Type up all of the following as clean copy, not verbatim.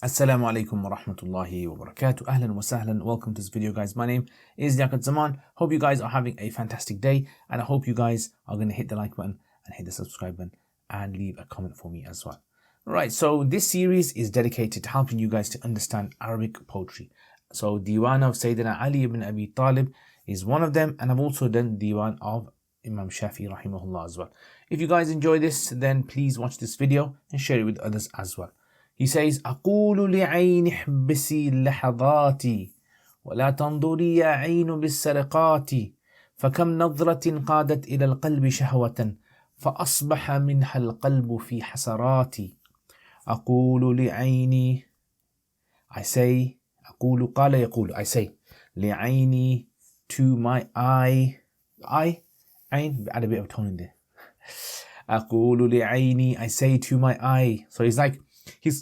Assalamu alaikum wa rahmatullahi wa barakatuh. Ahlan wa sahlan. Welcome to this video, guys. My name is Liaquat Zaman. Hope you guys are having a fantastic day, and I hope you guys are going to hit the like button and hit the subscribe button and leave a comment for me as well. Right, so this series is dedicated to helping you guys to understand Arabic poetry. So Diwan of Sayyidina Ali ibn Abi Talib is one of them, and I've also done Diwan of Imam Shafi rahimahullah as well. If you guys enjoy this, then please watch this video and share it with others as well. He says, أقول لعين احبسي اللحظات ولا تنظري يا عين بالسرقات فكم نظرة قادت إلى القلب شهوة فأصبح منها القلب في حسرات. أقول لعيني, I say, أقول قال يقول, I say, لعيني, to my eye, عين, add a bit of tone in there. أقول لعيني, I say to my eye. So he's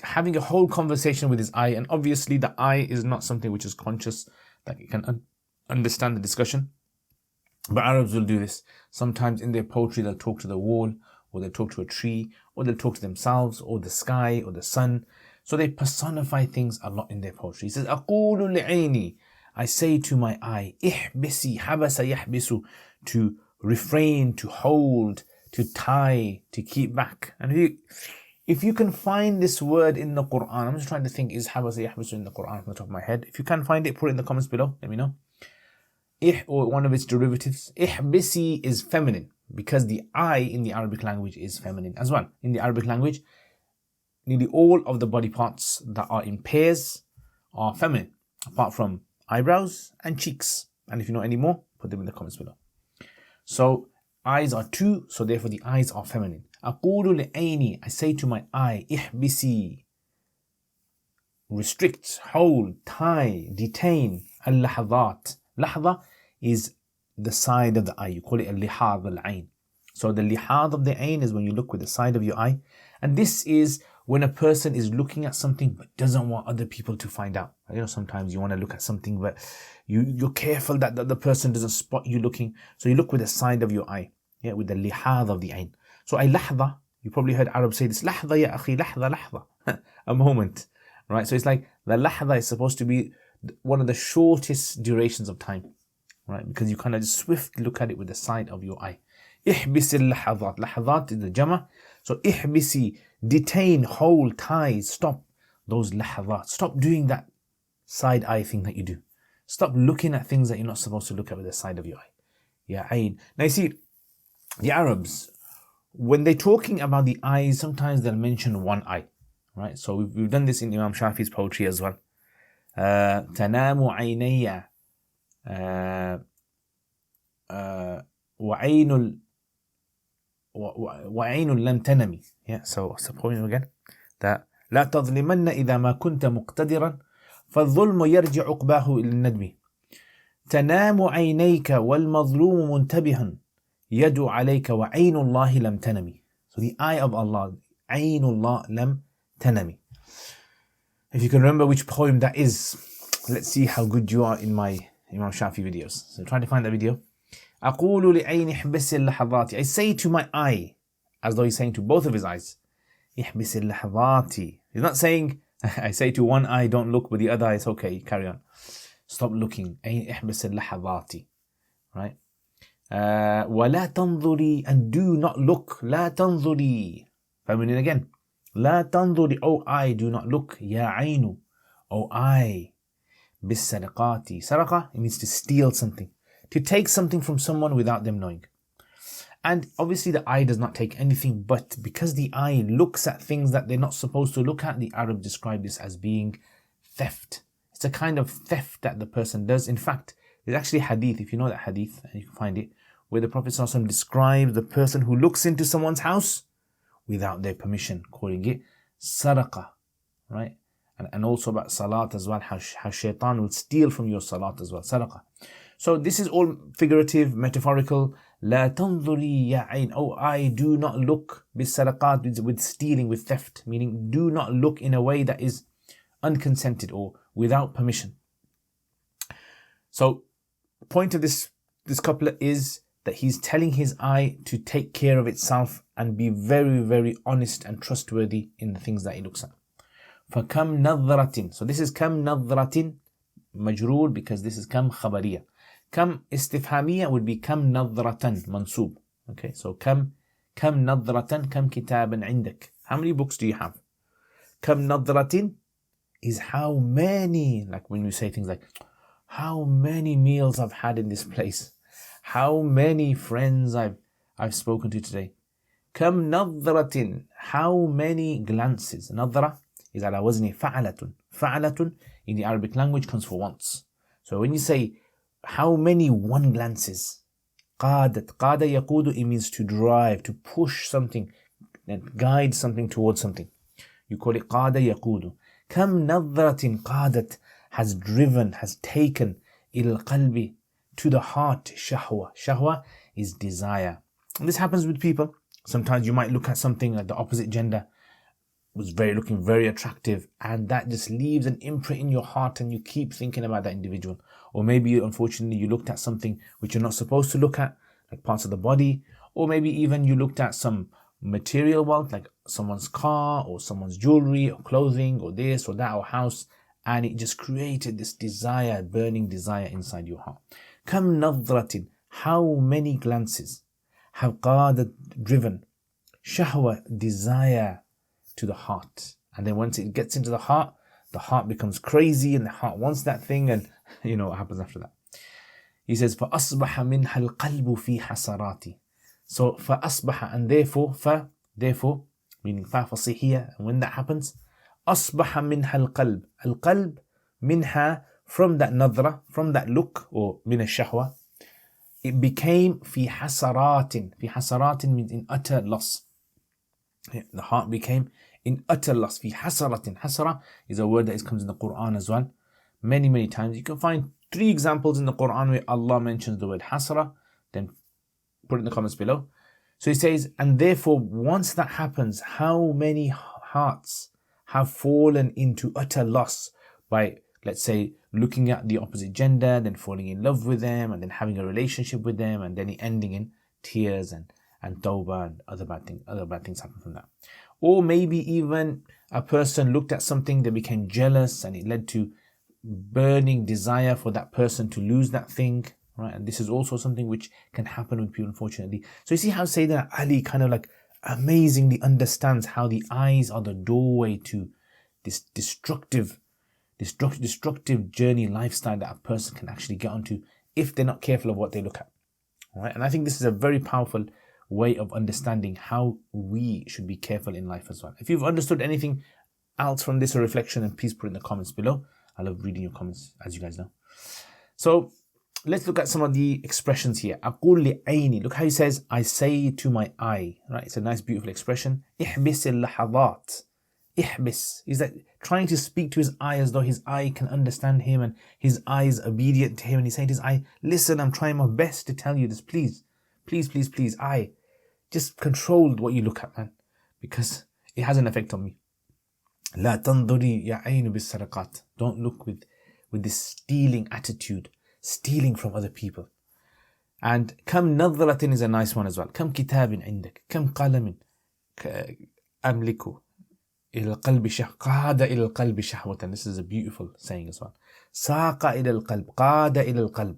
having a whole conversation with his eye, and obviously the eye is not something which is conscious, that you can understand the discussion. But Arabs will do this. Sometimes in their poetry they'll talk to the wall, or they'll talk to a tree, or they'll talk to themselves, or the sky, or the sun. So they personify things a lot in their poetry. He says, أقول لعيني, I say to my eye, احبسي, حبس يحبس, to refrain, to hold, to tie, to keep back. And if you can find this word in the Quran, I'm just trying to think, is habasa yahbisu in the Quran from the top of my head? If you can find it, put it in the comments below, let me know. Or one of its derivatives. Ihbisi is feminine, because the I in the Arabic language is feminine as well. In the Arabic language, nearly all of the body parts that are in pairs are feminine, apart from eyebrows and cheeks. And if you know any more, put them in the comments below. So eyes are two, so therefore the eyes are feminine. أقول لعيني, I say to my eye, احبسي, restrict, hold, tie, detain, اللحظات. لحظة is the side of the eye. You call it اللحاظ العين. So the lihad of the ain is when you look with the side of your eye. And this is when a person is looking at something but doesn't want other people to find out. You know, sometimes you want to look at something but you're careful that the other person doesn't spot you looking. So you look with the side of your eye. Yeah, with the lihad of the ain. So a lahza, you probably heard Arabs say this, lahza ya akhi, lahza. A moment. Right? So it's like the lahza is supposed to be one of the shortest durations of time. Right? Because you kind of just swiftly look at it with the side of your eye. Ihbisi lahazat. Lahazat is the jama. So ihbisi, detain, hold, tie, stop those lahazat. Stop doing that side eye thing that you do. Stop looking at things that you're not supposed to look at with the side of your eye. Ya ayn. Now you see, the Arabs, when they're talking about the eyes, sometimes they'll mention one eye. Right? So we've done this in Imam Shafi's poetry as well. تنام عيني وعين لم تنمي. Yeah, so what's the point again? That لا تظلمن إذا ما كنت مقتدرا فالظلم يرجع عقباه إلى الندم. تنام عينيك والمظلوم منتبه يدعو عليك وعين الله لم تنمي. So the eye of Allah, عين الله لم تنمي. If you can remember which poem that is, let's see how good you are in my Imam Shafi videos. So try to find that video. أقول لعين احبس اللحظات. I say to my eye, as though he's saying to both of his eyes, احبس اللحظات. He's not saying, I say to one eye, don't look, but the other eye, it's okay, carry on. Stop looking. احبس اللحظات. Right? ولا تنظري, and do not look. لا تنظري. Feminine again. لا تنظري, oh I, do not look. يا عين, oh I. بالسرقات. سرقة, it means to steal something. To take something from someone without them knowing. And obviously the eye does not take anything, but because the eye looks at things that they're not supposed to look at, the Arabs describe this as being theft. It's a kind of theft that the person does. In fact, there's actually a hadith, if you know that hadith, and you can find it, where the Prophet ﷺ describes the person who looks into someone's house without their permission, calling it saraqa, right? And also about salat as well, how shaitan will steal from your salat as well, saraqa. So this is all figurative, metaphorical. La tanzuri ya ayn, oh I, do not look, bisaraqat, with stealing, with theft, meaning do not look in a way that is unconsented or without permission. So the point of this couplet is that he's telling his eye to take care of itself and be very, very honest and trustworthy in the things that he looks at. فكم نظرة. So this is كم نظرة مجرور because this is كم خبرية. كم استفهامية would be كم نظرة منصوب. Okay, so كم نظرة كم كتابا عندك. How many books do you have? كم نظرة is how many, like when we say things like how many meals I've had in this place, how many friends I've spoken to today. كم نظرة, how many glances. نظرة is على وزن فعلة. فعلة in the Arabic language comes for once. So when you say how many one glances, قادت. قاد يقود, it means to drive, to push something and guide something towards something. You call it قاد يقود. كم نظرة قادت, has driven, has taken إلى القلب, to the heart. شهوة. شهوة is desire. And this happens with people. Sometimes you might look at something like the opposite gender was looking very attractive, and that just leaves an imprint in your heart and you keep thinking about that individual. Or maybe unfortunately you looked at something which you're not supposed to look at, like parts of the body, or maybe even you looked at some material wealth like someone's car or someone's jewelry or clothing or this or that or house, and it just created this desire, burning desire inside your heart. كم نظرة, how many glances, have قادت, driven, shahwa, desire, to the heart. And then once it gets into the heart becomes crazy and the heart wants that thing, and you know what happens after that. He says فأصبح منها القلب في حسراتي. So فأصبح, and therefore meaning fa fasihiyya, and when that happens, أصبح منها القلب. القلب منها, from that nadra, from that look, or من الشهوة, it became في حسرات. في حسرات means in utter loss. The heart became in utter loss. في حسرة. حسرة is a word that comes in the Quran as well. Many times. You can find 3 examples in the Quran where Allah mentions the word hasra. Then put it in the comments below. So he says, and therefore once that happens, how many hearts have fallen into utter loss by, let's say, looking at the opposite gender, then falling in love with them, and then having a relationship with them, and then ending in tears and tawbah and other bad things happen from that. Or maybe even a person looked at something, they became jealous, and it led to burning desire for that person to lose that thing, right? And this is also something which can happen with people, unfortunately. So you see how Sayyidina Ali kind of like amazingly understands how the eyes are the doorway to this destructive journey, lifestyle that a person can actually get onto if they're not careful of what they look at, right? And I think this is a very powerful way of understanding how we should be careful in life as well. If you've understood anything else from this or reflection, then please put it in the comments below. I love reading your comments, as you guys know. So let's look at some of the expressions here. أقول لعيني. Look how he says, I say to my eye. Right? It's a nice, beautiful expression. احبس اللحظات. احبس. He's like trying to speak to his eye as though his eye can understand him and his eye is obedient to him. And he's saying to his eye, listen, I'm trying my best to tell you this. Please, eye. Just control what you look at, man. Because it has an effect on me. لا تنظري يا عين بالسرقات. Don't look with this stealing attitude, stealing from other people. And كم نظرة is a nice one as well. كم كتاب عندك. كم قلم أملك إلى القلب قاد إلى القلب شهوة. This is a beautiful saying as well. ساق إلى القلب. قاد إلى القلب.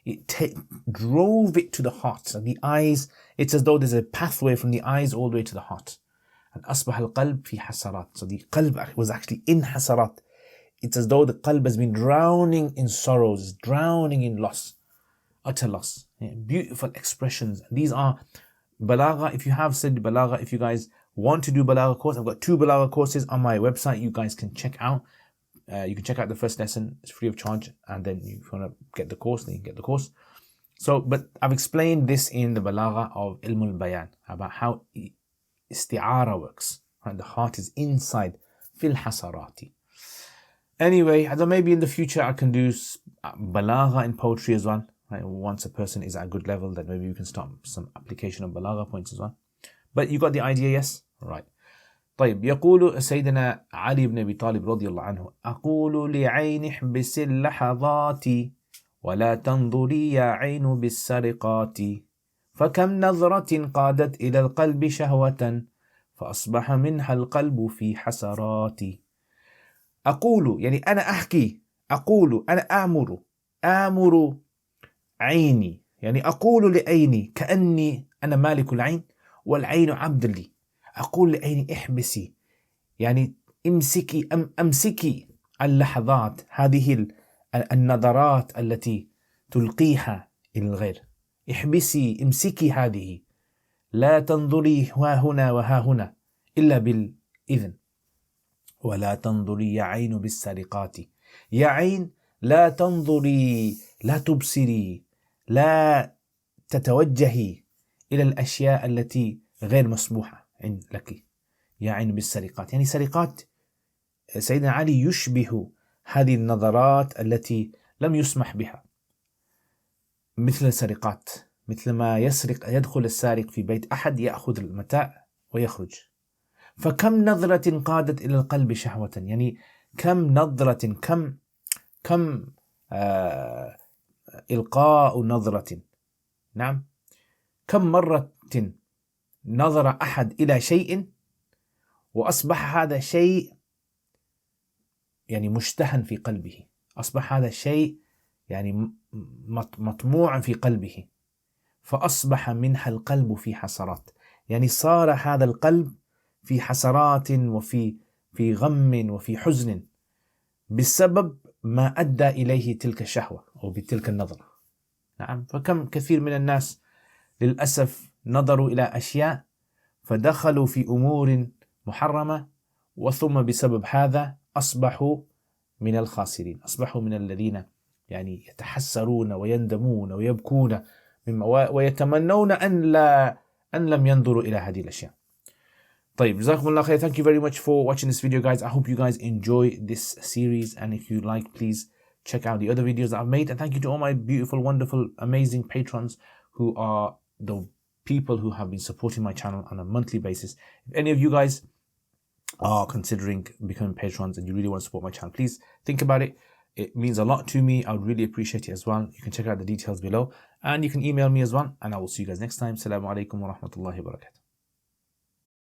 It drove it to the heart. And the eyes, it's as though there's a pathway from the eyes all the way to the heart. And أصبح القلب في حسرات. So the qalb was actually in hasarat. It's as though the qalb has been drowning in sorrows, drowning in loss, utter loss. Yeah, beautiful expressions. These are balagha. If you have said balagha, if you guys want to do balagha course, I've got 2 balagha courses on my website you guys can check out. You can check out the first lesson, it's free of charge, and then if you want to get the course, then you can get the course. So, but I've explained this in the balagha of Ilmul Bayan, about how isti'ara works, right? The heart is inside fil hasarati. Anyway, I thought maybe in the future I can do balagha in poetry as well, right? Once a person is at a good level, then maybe you can start some application of balagha points as well. But you got the idea, yes? Right. طيب يقول سيدنا علي بن أبي طالب رضي الله عنه أقول لعين احبس اللحظات ولا تنظري يا عين بالسرقات فكم نظرة قادت إلى القلب شهوة فأصبح منها القلب في حسرات. أقول يعني أنا أحكي، أقول أنا آمر عيني، يعني أقول لعيني كأني أنا مالك العين والعين عبد لي. أقول لعيني احبسي، يعني امسكي، أمسكي اللحظات، هذه النظرات التي تلقيها إلى الغير. احبسي، امسكي هذه، لا تنظري ها هنا وها هنا إلا بالإذن. ولا تنظري يا عين بالسرقات، يا عين لا تنظري، لا تبصري، لا تتوجهي إلى الأشياء التي غير مسموحة لك. يا عين بالسرقات، يعني سرقات سيدنا علي يشبه هذه النظرات التي لم يسمح بها، مثل السرقات، مثل ما يدخل السارق في بيت أحد يأخذ المتاع ويخرج. فكم نظرة قادت إلى القلب شهوة، يعني كم نظرة، كم إلقاء نظرة، نعم، كم مرة نظر أحد إلى شيء وأصبح هذا شيء يعني مشتهى في قلبه، أصبح هذا الشيء يعني مطموعا في قلبه، فأصبح منها القلب في حسرات، يعني صار هذا القلب في حسرات وفي غم وفي حزن بسبب ما أدى إليه تلك الشهوة أو بتلك النظرة. نعم، فكم كثير من الناس للأسف نظروا إلى أشياء فدخلوا في أمور محرمة، وثم بسبب هذا أصبحوا من الخاسرين، أصبحوا من الذين يعني يتحسرون ويندمون ويبكون ويتمنون أن لم ينظروا إلى هذه الأشياء. طيب، جزاكم الله خير. Thank you very much for watching this video, guys. I hope you guys enjoy this series, and if you like, please check out the other videos that I've made. And thank you to all my beautiful, wonderful, amazing patrons who are the people who have been supporting my channel on a monthly basis. If any of you guys are considering becoming patrons and you really want to support my channel, please think about it. It means a lot to me. I would really appreciate it as well. You can check out the details below, and you can email me as well, and I will see you guys next time. Assalamu alaikum wa rahmatullahi wa barakatuh.